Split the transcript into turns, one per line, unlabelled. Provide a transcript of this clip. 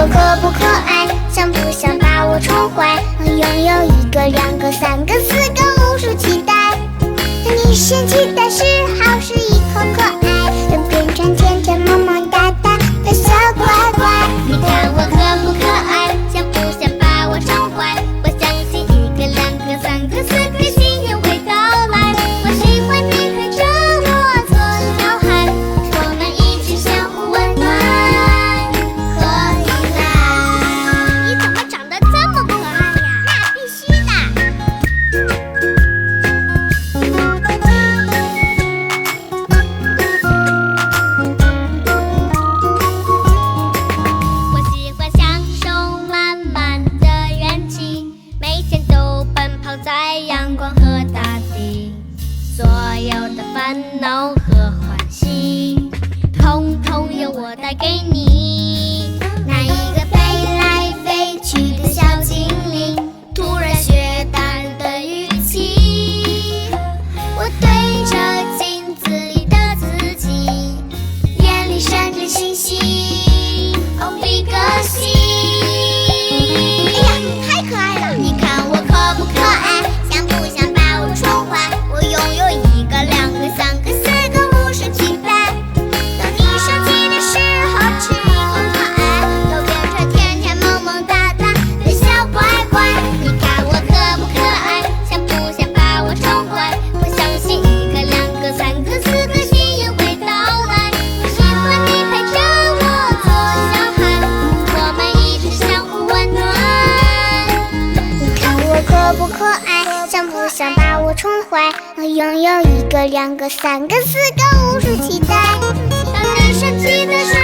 我可不可爱？想不想把我宠坏？拥有一个、两个、三个、四个、50期待。你嫌弃的时候是以后可爱，就变成天天萌萌哒哒的小乖乖。你看我可不可爱？想不想把我宠坏？我相信一个、两个、三个、四个，幸运会到来。我喜欢你陪着我做小孩，我们一起相互温暖和依赖。你怎么长得这么可爱呀？那必须的。我喜欢享受满满的元气，每天都奔跑在阳光和大地，所有的烦恼和欢喜，统统由我带给你。那一个飞来飞去的小精灵，突然学大人的语气，我对着镜子里的自己，眼里闪着星星，哦，比个心。哎呀，太可爱了！你看我可不可爱？想不想把我宠坏？我拥有一个、两个、三个、四个、50期待。当你生气的时候，吃一口可爱，都变成天天萌萌哒哒的小乖乖。你看我可不可爱？想不想把我宠坏？我相信一个、两个、三个、四个，幸运会到来。我喜欢你陪着我做小孩，我们一直相互温暖。你看我可不可爱？想不想把我宠坏？我拥有一个、两个、三个、四个、50期待。当你生气的时候，